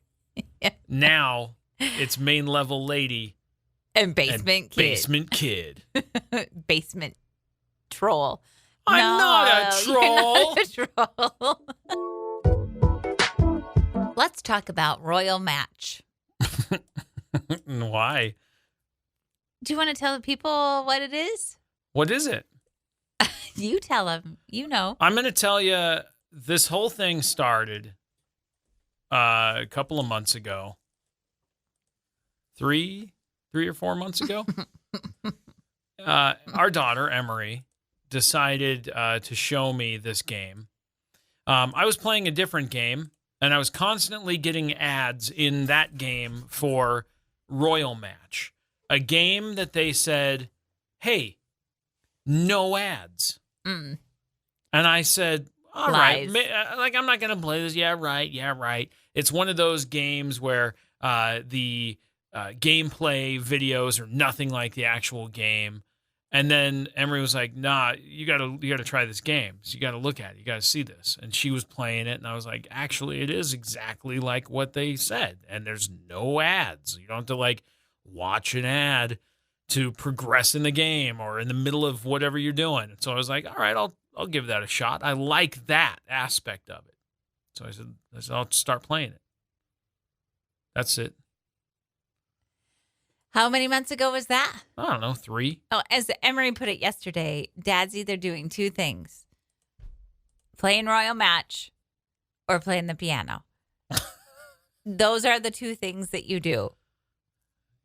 Yeah. Now it's main level lady And basement and kid. basement kid. Basement troll. I'm not a troll. You're not a troll. Let's talk about Royal Match. Why? Do you want to tell the people what it is? What is it? You tell them. You know. I'm going to tell you, this whole thing started a couple of months ago. Three or 4 months ago. Our daughter, Emery, decided to show me this game. I was playing a different game, and I was constantly getting ads in that game for Royal Match, a game that they said, hey, no ads. Mm. And I said, all right, Lies. I'm not going to play this. Yeah, right. It's one of those games where the gameplay videos are nothing like the actual game. And then Emery was like, nah, you gotta try this game. So you got to look at it. You got to see this. And she was playing it. And I was like, actually, it is exactly like what they said. And there's no ads. You don't have to like watch an ad to progress in the game or in the middle of whatever you're doing. And so I was like, all right, I'll give that a shot. I like that aspect of it. So I said I'll start playing it. That's it. How many months ago was that? I don't know, 3. Oh, as Emery put it yesterday, Dad's either doing two things: playing Royal Match or playing the piano. Those are the two things that you do.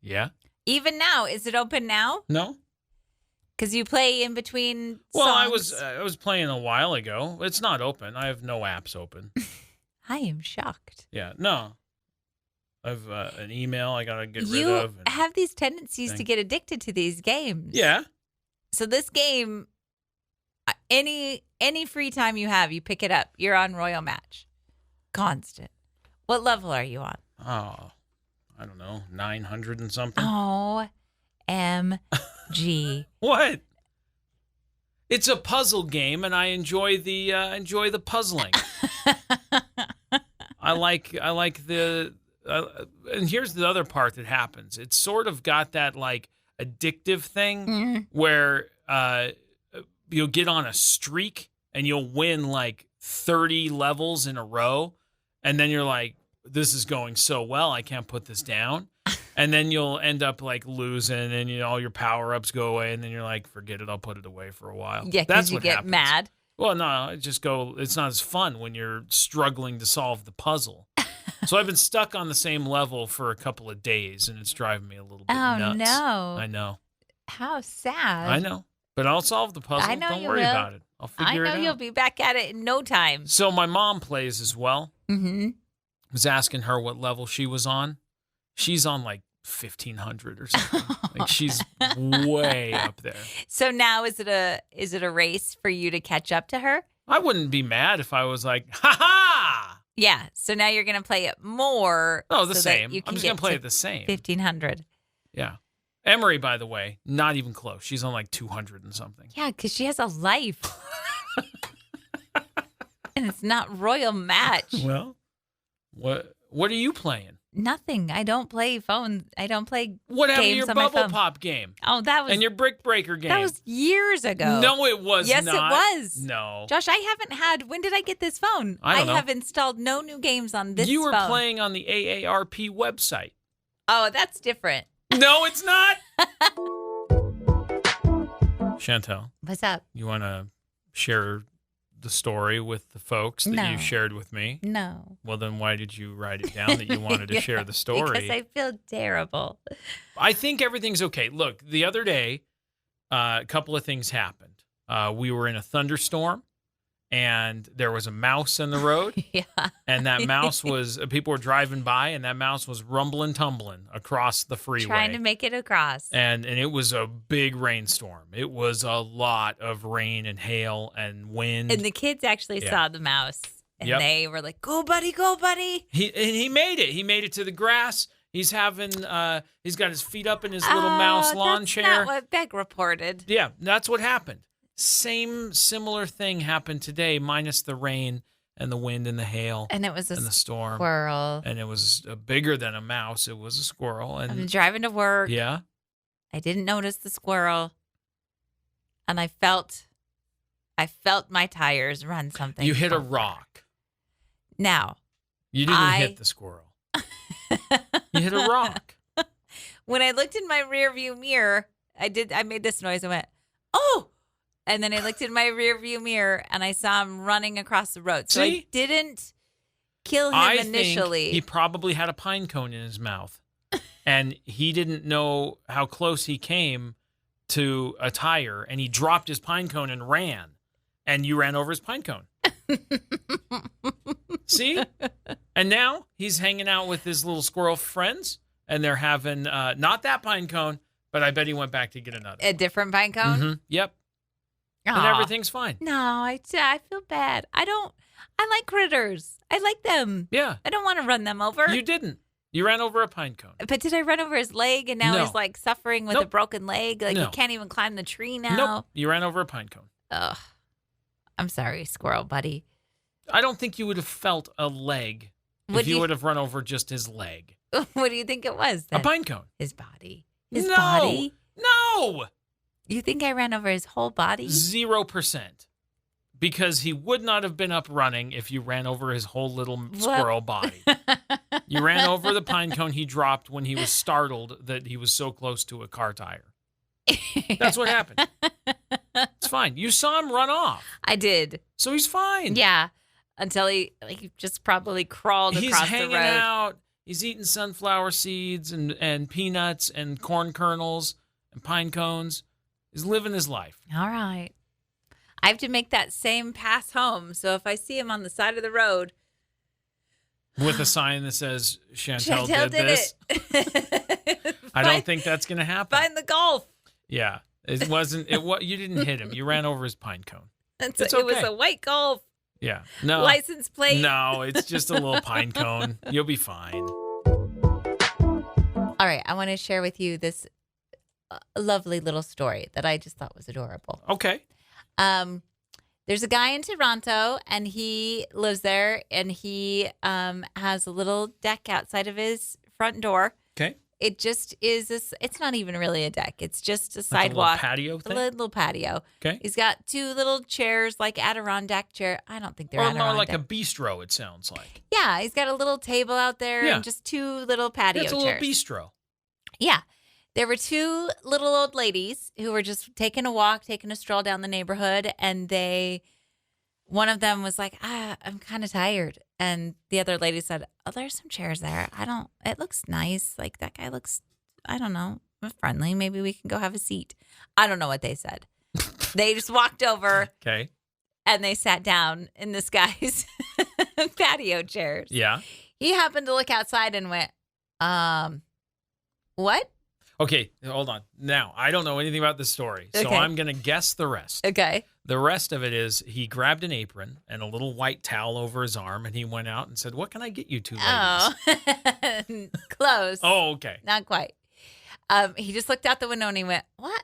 Yeah. Even now, is it open now? No. Because you play in between Well, songs. I was playing a while ago. It's not open. I have no apps open. I am shocked. Yeah, no. I've an email I gotta get rid You of. and- have these tendencies to thing. get addicted to these games. Yeah. So this game, any free time you have, you pick it up. You're on Royal Match. Constant. What level are you on? Oh, I don't know, 900 and something. OMG. What? It's a puzzle game, and I enjoy the puzzling. I like the. And here's the other part that happens. It's sort of got that like addictive thing where you'll get on a streak and you'll win like 30 levels in a row, and then you're like, this is going so well, I can't put this down. And then you'll end up like losing, and all your power ups go away, and then you're like, forget it, I'll put it away for a while. Yeah, That's because you what get happens. mad. Well, no, it's not as fun when you're struggling to solve the puzzle. So I've been stuck on the same level for a couple of days, and it's driving me a little bit nuts. No. I know. How sad. I know. But I'll solve the puzzle. I know Don't you worry will. about it. I'll I figure know it out. you'll be back at it in no time. So my mom plays as well. Mm-hmm. I was asking her what level she was on. She's on like 1,500 or something. Like she's way up there. So now is it a race for you to catch up to her? I wouldn't be mad if I was like, ha ha! Yeah. So now you're going to play it more. Oh, the so same. That you can I'm just going get to play to it the same. 1,500. Yeah. Emery, by the way, not even close. She's on like 200 and something. Yeah, because she has a life. And it's not royal match. Well, what are you playing? Nothing. I don't play phone. I don't play What happened to games your on my Bubble phone. Pop game? Oh, that was And your Brick Breaker game? That was years ago. No, it was yes, not. Yes, it was. No. Josh, I haven't had. When did I get this phone? I don't know. have installed no new games on this phone. You were playing on the AARP website. Oh, that's different. No, it's not. Chantel. What's up? You want to share the story with the folks that No. you shared with me? No. Well, then why did you write it down that you wanted to share the story? Because I feel terrible. I think everything's okay. Look, the other day, a couple of things happened. We were in a thunderstorm, and there was a mouse in the road. Yeah. And that mouse was, people were driving by, and that mouse was rumbling, tumbling across the freeway. Trying to make it across. And it was a big rainstorm. It was a lot of rain and hail and wind. And the kids actually Yeah. saw the mouse. And Yep. they were like, go, buddy, go, buddy. He made it. He made it to the grass. He's having, he's got his feet up in his little mouse lawn that's chair. Not what Beck reported. Yeah, that's what happened. Similar thing happened today, minus the rain and the wind and the hail And it was a and the storm. squirrel. And it was bigger than a mouse. It was a squirrel. I'm And driving to work. yeah, I didn't notice the squirrel. And I felt my tires run something. you hit a over. rock. Now, You didn't hit the squirrel. You hit a rock. when I looked in my rearview mirror, I made this noise. I went, oh. And then I looked in my rearview mirror and I saw him running across the road. So See? I didn't kill him I initially. think he probably had a pine cone in his mouth, and he didn't know how close he came to a tire, and he dropped his pine cone and ran, and you ran over his pine cone. See? And now he's hanging out with his little squirrel friends, and they're having not that pine cone, but I bet he went back to get another. A different pine cone? Mhm. Yep. And Aw. everything's fine. No, I feel bad. I like critters. I like them. Yeah. I don't want to run them over. You didn't. You ran over a pine cone. But did I run over his leg and now No. he's like suffering with a Nope. broken leg? Like No. he can't even climb the tree now? Nope. You ran over a pine cone. Ugh. I'm sorry, squirrel buddy. I don't think you would have felt a leg Would if you you- would have run over just his leg. What do you think it was then? A pine cone. His body. His No. body? No. You think I ran over his whole body? 0%. Because he would not have been up running if you ran over his whole little squirrel body. You ran over the pine cone he dropped when he was startled that he was so close to a car tire. That's what happened. It's fine. You saw him run off. I did. So he's fine. Yeah. Until he just probably crawled He's across the hanging road. out. He's eating sunflower seeds and peanuts and corn kernels and pine cones. He's living his life. All right. I have to make that same pass home. So if I see him on the side of the road, With a sign that says, Chantel did this. it. I don't think that's going to happen. Find the golf. Yeah. It wasn't, you didn't hit him. You ran over his pine cone. It's It's It was okay. a white golf Yeah. No. license plate. No, it's just a little pine cone. You'll be fine. All right. I want to share with you this lovely little story that I just thought was adorable. Okay. There's a guy in Toronto and he lives there and he has a little deck outside of his front door. Okay. It just is this, it's not even really a deck. It's just a Like a little sidewalk. patio A thing? little patio. Okay. He's got two little chairs like Adirondack chair. I don't think they're Or Adirondack. more like a bistro, it sounds like. Yeah, he's got a little table out there Yeah. and just two little patio It's a chairs. little bistro. Yeah. There were two little old ladies who were just taking a walk, taking a stroll down the neighborhood, and one of them was like, I'm kind of tired. And the other lady said, oh, there's some chairs there. It looks nice. Like that guy looks, I don't know, friendly. Maybe we can go have a seat. I don't know what they said. They just walked over Okay. and they sat down in this guy's patio chairs. Yeah. He happened to look outside and went, What? Okay, hold on. Now, I don't know anything about this story, so Okay. I'm going to guess the rest. Okay. The rest of it is he grabbed an apron and a little white towel over his arm, and he went out and said, "What can I get you two ladies?" Oh, close. Oh, okay. Not quite. He just looked out the window and he went, "What?"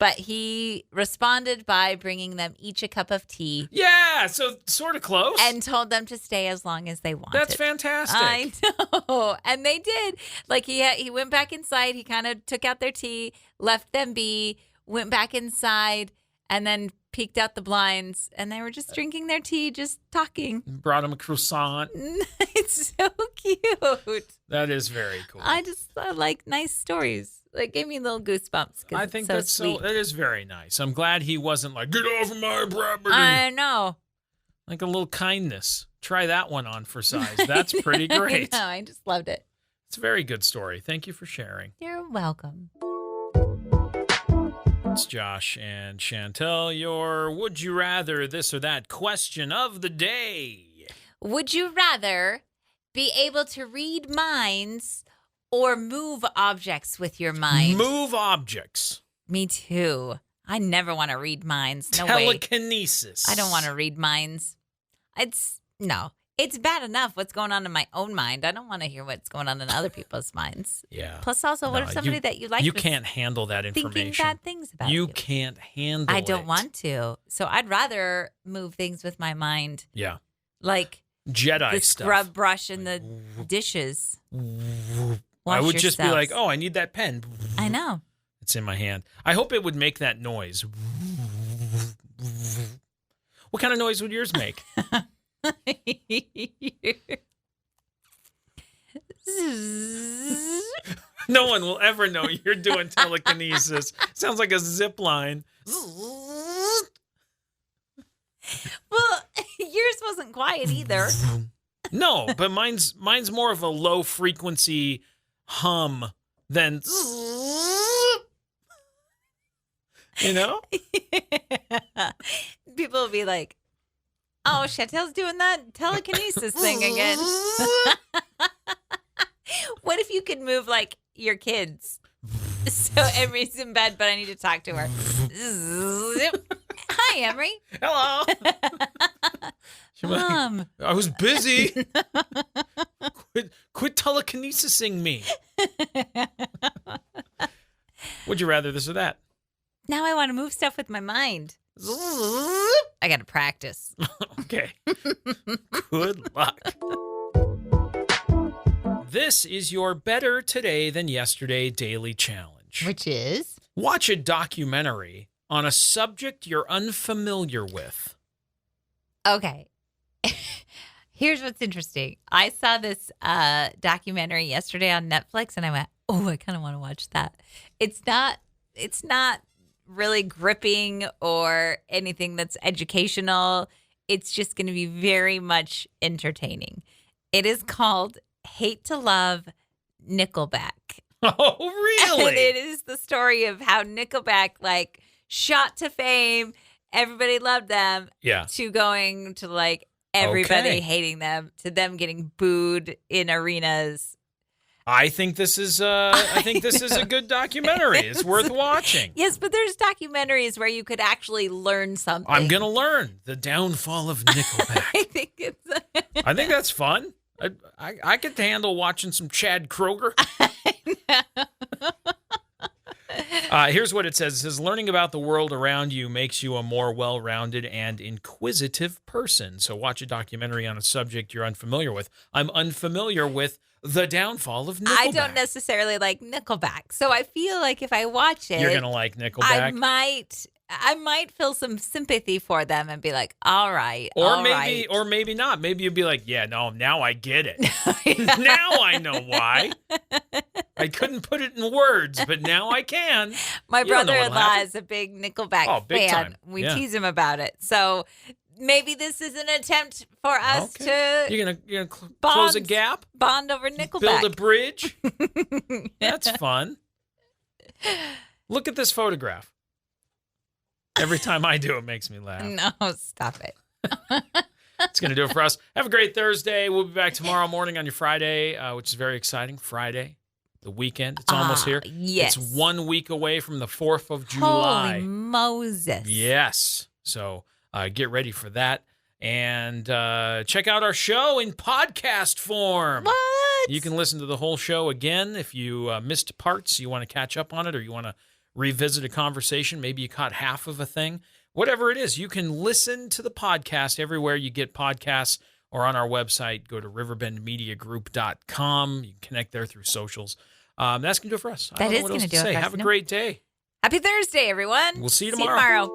But he responded by bringing them each a cup of tea Yeah, so sort of close. and told them to stay as long as they wanted. That's fantastic. I know. And they did. Like he went back inside. He kind of took out their tea, left them be, went back inside, and then peeked out the blinds. And they were just drinking their tea, just talking. Brought him a croissant. It's so cute. That is very cool. I like nice stories. Like gave me little goosebumps. I think so that's sweet. that is very nice. I'm glad he wasn't like, "Get off of my property." I know. Like a little kindness. Try that one on for size. That's pretty great. I know. I just loved it. It's a very good story. Thank you for sharing. You're welcome. It's Josh and Chantel, your Would You Rather This or That question of the day. Would you rather be able to read minds or move objects with your mind? Move objects. Me too. I never want to read minds. No way. Telekinesis. I don't want to read minds. It's bad enough what's going on in my own mind. I don't want to hear what's going on in other people's minds. Yeah. Plus, also, what if somebody that you like You was can't handle that information. thinking bad things about you? You can't handle it. I don't want to. So I'd rather move things with my mind. Yeah. Like Jedi the stuff. scrub brush and the dishes. I would just be yourselves. like, "Oh, I need that pen." I know. It's in my hand. I hope it would make that noise. What kind of noise would yours make? No one will ever know you're doing telekinesis. Sounds like a zip line. Well, yours wasn't quiet either. No, but mine's more of a low frequency hum than you know? People will be like, "Oh, Chantel's doing that telekinesis thing again." What if you could move like your kids? So Emery's in bed, but I need to talk to her. Hi, Emery. Hello. She'll be like, I was busy. Quit telekinesising me. Would you rather this or that? Now I want to move stuff with my mind. I got to practice. Okay. Good luck. This is your Better Today Than Yesterday daily challenge. Which is? Watch a documentary on a subject you're unfamiliar with. Okay. Here's what's interesting. I saw this documentary yesterday on Netflix and I went, "Oh, I kind of want to watch that." It's not really gripping or anything that's educational. It's just going to be very much entertaining. It is called Hate to Love Nickelback. Oh, really? And it is the story of how Nickelback like shot to fame. Everybody loved them. Yeah. To going to like everybody Okay. hating them, to them getting booed in arenas. I think this is a good documentary. It's worth watching. Yes, but there's documentaries where you could actually learn something. I'm going to learn the downfall of Nickelback. I think it's I think that's fun. I could handle watching some Chad Kroger. Here's what it says. It says, learning about the world around you makes you a more well-rounded and inquisitive person. So watch a documentary on a subject you're unfamiliar with. I'm unfamiliar with the downfall of Nickelback. I don't necessarily like Nickelback. So I feel like if I watch it, You're going to like Nickelback. I might feel some sympathy for them and be like, all right. Or maybe not. Maybe you'd be like, yeah, no, now I get it. Now I know why. I couldn't put it in words, but now I can. My You don't know what'll brother-in-law happen. is a big Nickelback big fan. time. We Yeah. tease him about it. So maybe this is an attempt for us to You're gonna close a gap, bond over Nickelback. build a bridge. That's fun. Look at this photograph. Every time I do, it makes me laugh. No, stop it. It's going to do it for us. Have a great Thursday. We'll be back tomorrow morning on your Friday, which is very exciting. Friday. the weekend. It's almost here. Yes. It's 1 week away from the 4th of July. Holy Moses. Yes. So get ready for that. And check out our show in podcast form. What? You can listen to the whole show again if you missed parts, you want to catch up on it, or you want to revisit a conversation. Maybe you caught half of a thing. Whatever it is, you can listen to the podcast everywhere you get podcasts or on our website. Go to riverbendmediagroup.com. You can connect there through socials. That's going to do it for us. That is going to do it for us. Have a great day. Happy Thursday, everyone. We'll see you tomorrow.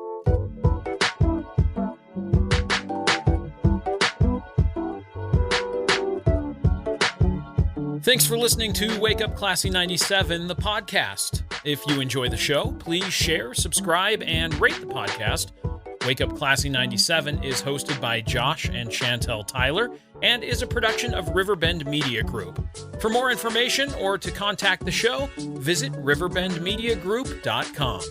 Thanks for listening to Wake Up Classy 97, the podcast. If you enjoy the show, please share, subscribe, and rate the podcast. Wake Up Classy 97 is hosted by Josh and Chantel Tyler and is a production of Riverbend Media Group. For more information or to contact the show, visit riverbendmediagroup.com.